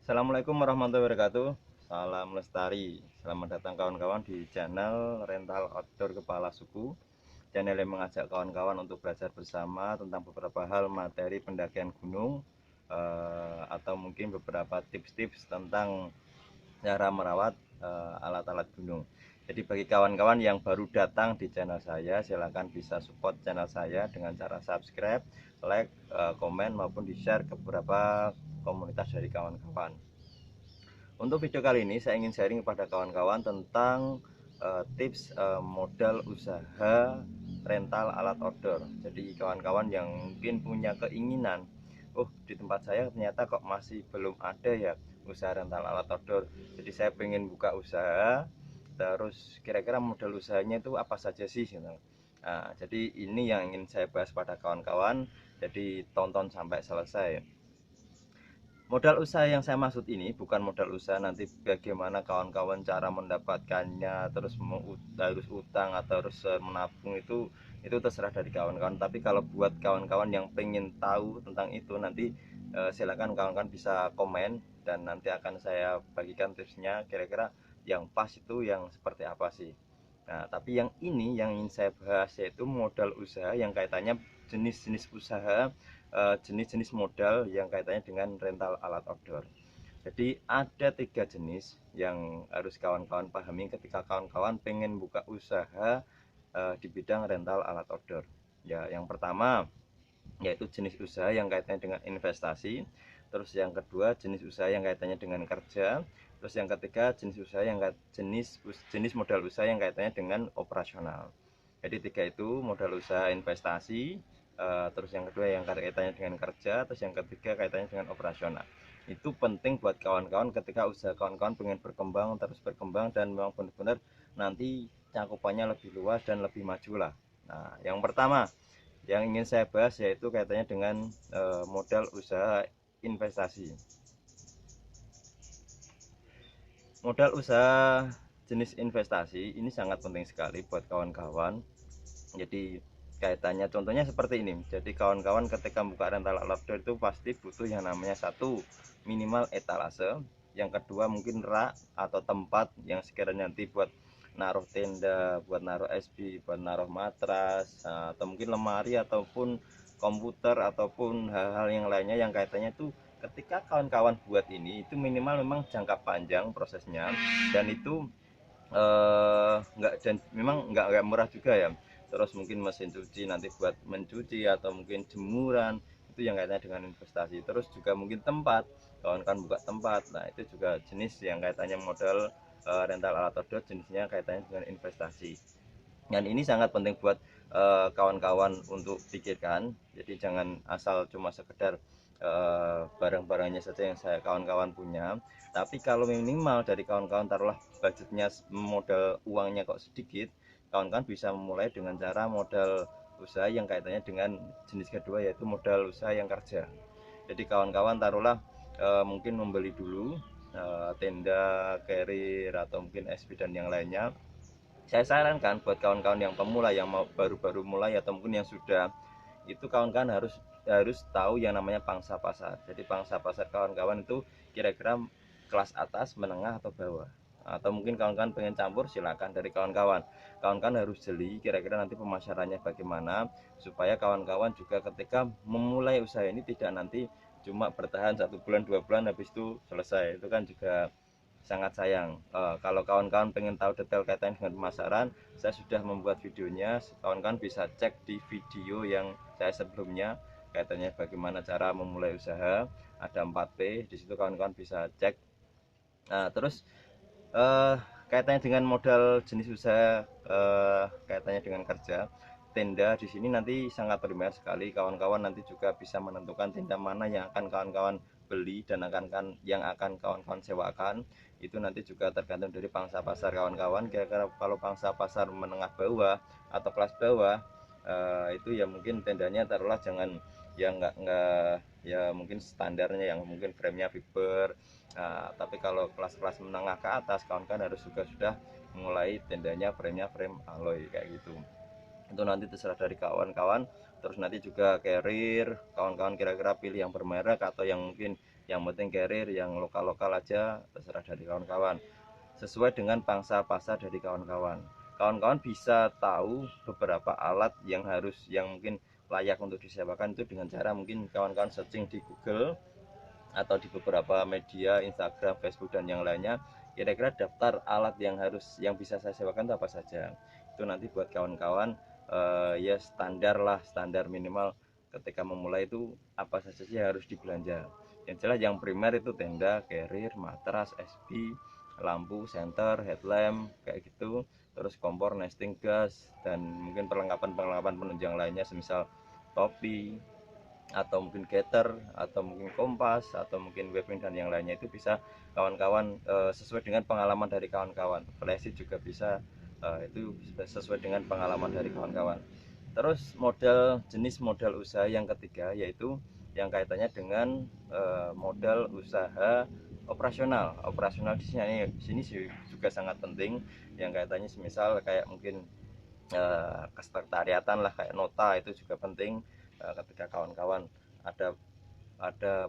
Assalamualaikum warahmatullahi wabarakatuh. Salam lestari. Selamat datang kawan-kawan di channel Rental Outdoor Kepala Suku. Channel yang mengajak kawan-kawan untuk belajar bersama tentang beberapa hal materi pendakian gunung, atau mungkin beberapa tips-tips tentang cara merawat alat-alat gunung. Jadi bagi kawan-kawan yang baru datang di channel saya, silahkan bisa support channel saya dengan cara subscribe, like, komen maupun di share ke beberapa komunitas dari kawan-kawan. Untuk video kali ini saya ingin sharing kepada kawan-kawan tentang tips modal usaha rental alat outdoor. Jadi kawan-kawan yang mungkin punya keinginan, oh di tempat saya ternyata kok masih belum ada ya usaha rental alat outdoor. Jadi saya pengen buka usaha, terus kira-kira modal usahanya itu apa saja sih gitu. Nah, jadi ini yang ingin saya bahas pada kawan-kawan. Jadi tonton sampai selesai. Modal usaha yang saya maksud ini bukan modal usaha nanti bagaimana kawan-kawan cara mendapatkannya, terus harus utang atau harus menabung, itu terserah dari kawan-kawan. Tapi kalau buat kawan-kawan yang pengen tahu tentang itu nanti silakan kawan-kawan bisa komen dan nanti akan saya bagikan tipsnya kira-kira yang pas itu yang seperti apa sih. Nah, tapi yang ini yang ingin saya bahas yaitu modal usaha yang kaitannya jenis-jenis usaha, jenis-jenis modal yang kaitannya dengan rental alat outdoor. Jadi ada 3 jenis yang harus kawan-kawan pahami ketika kawan-kawan pengen buka usaha di bidang rental alat outdoor. Ya, yang pertama yaitu jenis usaha yang kaitannya dengan investasi. Terus yang kedua jenis usaha yang kaitannya dengan kerja. Terus yang ketiga jenis usaha yang jenis modal usaha yang kaitannya dengan operasional. Jadi 3 itu modal usaha investasi, terus yang kedua yang kaitannya dengan kerja, terus yang ketiga kaitannya dengan operasional. Itu penting buat kawan-kawan ketika usaha kawan-kawan pengen berkembang, terus berkembang dan memang benar-benar nanti cakupannya lebih luas dan lebih maju lah. Nah, yang pertama yang ingin saya bahas yaitu kaitannya dengan modal usaha investasi. Modal usaha jenis investasi ini sangat penting sekali buat kawan-kawan. Jadi kaitannya contohnya seperti ini. Jadi kawan-kawan ketika buka rental outdoor itu pasti butuh yang namanya satu minimal etalase, yang kedua mungkin rak atau tempat yang sekiranya nanti buat naruh tenda, buat naruh SB, buat naruh matras, atau mungkin lemari ataupun komputer ataupun hal-hal yang lainnya yang kaitannya itu ketika kawan-kawan buat ini itu minimal memang jangka panjang prosesnya, dan itu enggak, dan memang enggak murah juga ya. Terus mungkin mesin cuci nanti buat mencuci atau mungkin jemuran, itu yang kaitannya dengan investasi. Terus juga mungkin tempat, kawan-kawan buka tempat, nah itu juga jenis yang kaitannya modal rental alat outdoor, jenisnya kaitannya dengan investasi. Dan ini sangat penting buat kawan-kawan untuk pikirkan. Jadi jangan asal cuma sekedar barang-barangnya saja yang saya kawan-kawan punya, tapi kalau minimal dari kawan-kawan taruhlah budgetnya modal uangnya kok sedikit, kawan-kawan bisa memulai dengan cara modal usaha yang kaitannya dengan jenis kedua yaitu modal usaha yang kerja. Jadi kawan-kawan taruhlah mungkin membeli dulu tenda, carrier atau mungkin SB dan yang lainnya. Saya sarankan buat kawan-kawan yang pemula yang mau baru-baru mulai atau mungkin yang sudah, itu kawan-kawan harus harus tahu yang namanya pangsa pasar. Jadi pangsa pasar kawan-kawan itu kira-kira kelas atas, menengah atau bawah, atau mungkin kawan-kawan pengen campur, silakan. Dari kawan-kawan, kawan-kawan harus jeli kira-kira nanti pemasarannya bagaimana, supaya kawan-kawan juga ketika memulai usaha ini tidak nanti cuma bertahan 1 bulan 2 bulan habis itu selesai, itu kan juga sangat sayang. Kalau kawan-kawan pengen tahu detail kaitan dengan pemasaran, saya sudah membuat videonya, kawan-kawan bisa cek di video yang saya sebelumnya kaitannya bagaimana cara memulai usaha, ada 4P di situ, kawan-kawan bisa cek. Nah, terus eh, kaitannya dengan modal jenis usaha, kaitannya dengan kerja, tenda di sini nanti sangat primer sekali. Kawan-kawan nanti juga bisa menentukan tenda mana yang akan kawan-kawan beli dan yang akan kawan-kawan sewakan. Itu nanti juga tergantung dari pangsa pasar kawan-kawan. Kira-kira kalau pangsa pasar menengah bawah atau kelas bawah, itu ya mungkin tendanya taruhlah jangan yang enggak ya, mungkin standarnya yang mungkin framenya fiber. Nah, tapi kalau kelas-kelas menengah ke atas, kawan-kawan harus juga sudah mulai tendanya framenya frame alloy kayak gitu. Itu nanti terserah dari kawan-kawan. Terus nanti juga carrier, kawan-kawan kira-kira pilih yang bermerek atau yang mungkin yang penting carrier yang lokal-lokal aja, terserah dari kawan-kawan, sesuai dengan pangsa pasar dari kawan-kawan. Kawan-kawan bisa tahu beberapa alat yang mungkin layak untuk disewakan itu dengan cara mungkin kawan-kawan searching di Google atau di beberapa media Instagram, Facebook dan yang lainnya, kira-kira daftar alat yang bisa saya sewakan itu apa saja. Itu nanti buat kawan-kawan ya standar minimal ketika memulai itu apa saja sih harus dibelanja. Yang jelas yang primer itu tenda, carrier, matras, SB, lampu, senter, headlamp kayak gitu, terus kompor, nesting gas, dan mungkin perlengkapan penunjang lainnya semisal topi atau mungkin getter atau mungkin kompas atau mungkin webbing dan yang lainnya. Itu bisa kawan-kawan sesuai dengan pengalaman dari kawan-kawan. Flysheet juga bisa, itu sesuai dengan pengalaman dari kawan-kawan. Terus jenis modal usaha yang ketiga yaitu yang kaitannya dengan modal usaha operasional di sini juga sangat penting, yang kaitannya semisal kayak mungkin kesekretariatan lah, kayak nota itu juga penting. Ketika kawan-kawan ada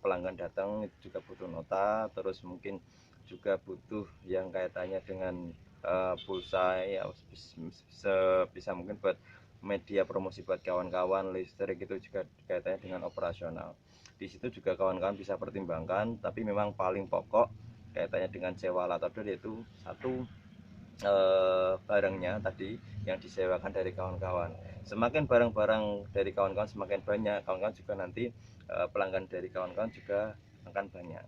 pelanggan datang itu juga butuh nota, terus mungkin juga butuh yang kaitannya dengan pulsa ya, sebisa mungkin buat media promosi buat kawan-kawan, listrik itu juga kaitannya dengan operasional. Di situ juga kawan-kawan bisa pertimbangkan, tapi memang paling pokok kaitannya dengan sewa alat outdoor yaitu satu, barangnya tadi yang disewakan dari kawan-kawan. Semakin barang-barang dari kawan-kawan semakin banyak, kawan-kawan juga nanti pelanggan dari kawan-kawan juga akan banyak.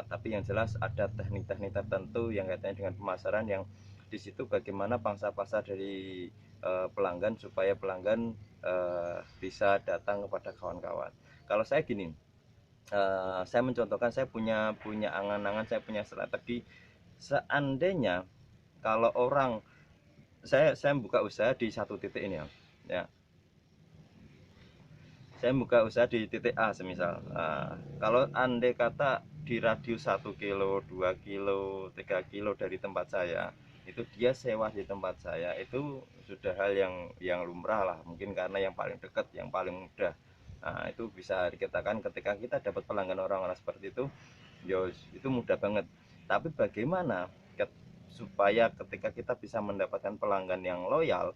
Tapi yang jelas ada teknik-teknik tertentu yang kaitannya dengan pemasaran, yang di situ bagaimana pangsa pasar dari pelanggan supaya pelanggan bisa datang kepada kawan-kawan. Kalau saya gini, saya mencontohkan, saya punya angan-angan, saya punya strategi. Seandainya kalau saya buka usaha di satu titik ini ya, saya buka usaha di titik A semisal. Kalau andai kata di radius 1 kilo, 2 kilo, 3 kilo dari tempat saya, itu dia sewa di tempat saya, itu sudah hal yang lumrah lah, mungkin karena yang paling dekat, yang paling mudah. Itu bisa dikatakan ketika kita dapat pelanggan orang-orang seperti itu, yos itu mudah banget. Tapi bagaimana supaya ketika kita bisa mendapatkan pelanggan yang loyal,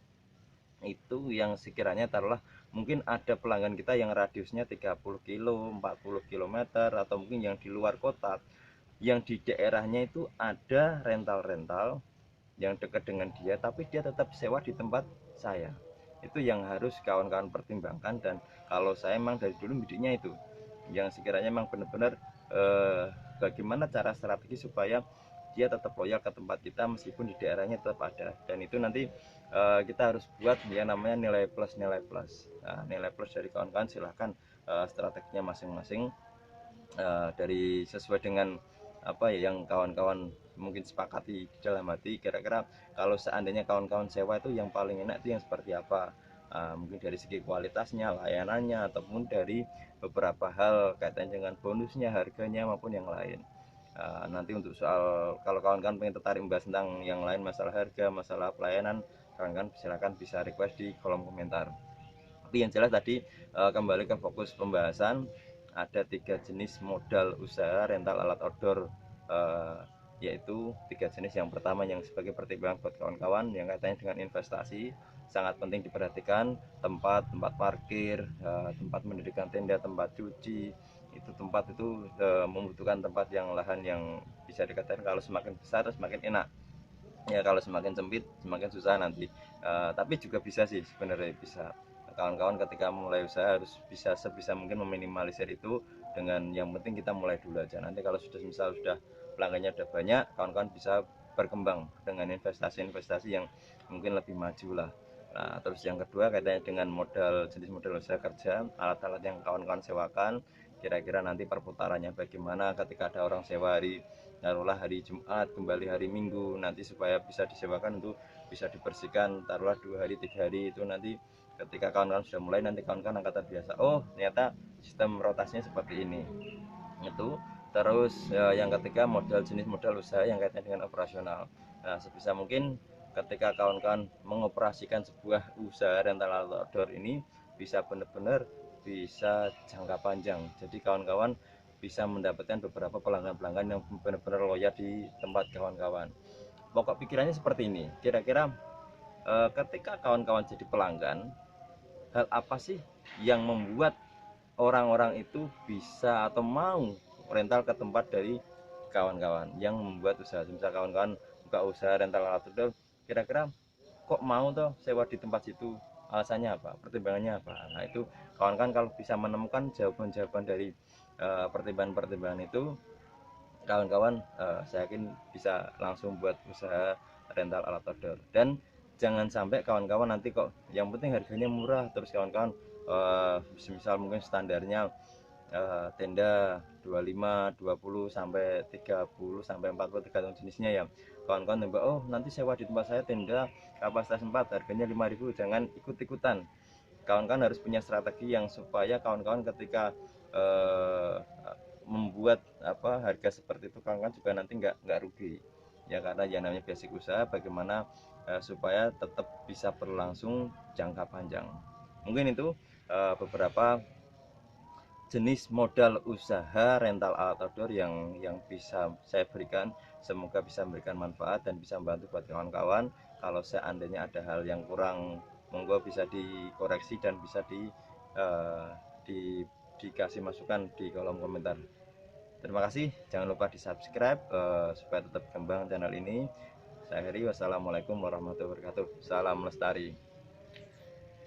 itu yang sekiranya taruhlah mungkin ada pelanggan kita yang radiusnya 30 kilo, 40 kilometer, atau mungkin yang di luar kota, yang di daerahnya itu ada rental-rental yang dekat dengan dia, tapi dia tetap sewa di tempat saya. Itu yang harus kawan-kawan pertimbangkan. Dan kalau saya memang dari dulu bidiknya itu, yang sekiranya memang benar-benar bagaimana cara strategi supaya dia tetap loyal ke tempat kita meskipun di daerahnya tetap ada. Dan itu nanti kita harus buat yang namanya nilai plus. Nilai plus dari kawan-kawan silahkan strateginya masing-masing, dari sesuai dengan apa ya yang kawan-kawan mungkin sepakati di dalam hati. Kira-kira kalau seandainya kawan-kawan sewa itu yang paling enak itu yang seperti apa, mungkin dari segi kualitasnya, layanannya, ataupun dari beberapa hal kaitannya dengan bonusnya, harganya, maupun yang lain. Nanti untuk soal kalau kawan-kawan pengen tertarik membahas tentang yang lain, masalah harga, masalah pelayanan, kawan-kawan silakan bisa request di kolom komentar. Tapi yang jelas tadi, kembali ke fokus pembahasan, ada 3 jenis modal usaha rental alat outdoor, yaitu 3 jenis. Yang pertama yang sebagai pertimbangan buat kawan-kawan yang katanya dengan investasi, sangat penting diperhatikan tempat parkir, tempat mendirikan tenda, tempat cuci. Itu tempat itu membutuhkan tempat yang lahan yang bisa dikatakan kalau semakin besar semakin enak ya, kalau semakin sempit semakin susah nanti. Tapi juga bisa sih sebenarnya, bisa kawan-kawan ketika mulai usaha harus bisa sebisa mungkin meminimalisir itu, dengan yang penting kita mulai dulu aja. Nanti kalau sudah pelanggannya udah banyak, kawan-kawan bisa berkembang dengan investasi-investasi yang mungkin lebih maju lah. Nah, terus yang kedua kaitannya dengan jenis modal usaha kerja, alat-alat yang kawan-kawan sewakan, kira-kira nanti perputarannya bagaimana ketika ada orang sewa taruhlah hari Jumat kembali hari Minggu, nanti supaya bisa disewakan untuk bisa dibersihkan taruhlah 2 hari 3 hari. Itu nanti ketika kawan-kawan sudah mulai, nanti kawan-kawan akan terbiasa, oh ternyata sistem rotasinya seperti ini. Itu terus yang ketiga jenis modal usaha yang kaitannya dengan operasional. Nah, sebisa mungkin ketika kawan-kawan mengoperasikan sebuah usaha rental outdoor ini bisa benar-benar bisa jangka panjang. Jadi kawan-kawan bisa mendapatkan beberapa pelanggan-pelanggan yang benar-benar loyal di tempat kawan-kawan. Pokok pikirannya seperti ini, kira-kira ketika kawan-kawan jadi pelanggan, hal apa sih yang membuat orang-orang itu bisa atau mau rental ke tempat dari kawan-kawan yang membuat usaha. Misal kawan-kawan buka usaha rental alat outdoor, kira-kira kok mau toh sewa di tempat situ, alasannya apa, pertimbangannya apa. Nah itu kawan-kawan kalau bisa menemukan jawaban-jawaban dari pertimbangan-pertimbangan itu, kawan-kawan saya yakin bisa langsung buat usaha rental alat outdoor. Dan jangan sampai kawan-kawan nanti kok yang penting harganya murah, terus kawan-kawan misal mungkin standarnya tenda 25, 20 sampai 30 sampai 40 tergantung jenisnya ya. Kawan-kawan nembak, oh nanti sewa di tempat saya tenda kapasitas 4 harganya 5.000. Jangan ikut-ikutan. Kawan-kawan harus punya strategi yang supaya kawan-kawan ketika membuat harga seperti itu, kawan-kawan juga nanti nggak rugi ya, karena yang namanya basic usaha bagaimana supaya tetap bisa berlangsung jangka panjang. Mungkin itu beberapa jenis modal usaha rental alat outdoor yang bisa saya berikan. Semoga bisa memberikan manfaat dan bisa membantu buat kawan-kawan. Kalau seandainya ada hal yang kurang, monggo bisa dikoreksi dan bisa dikasih masukan di kolom komentar. Terima kasih, jangan lupa di subscribe supaya tetap berkembang channel ini. Saya akhiri, wassalamualaikum warahmatullahi wabarakatuh. Salam lestari.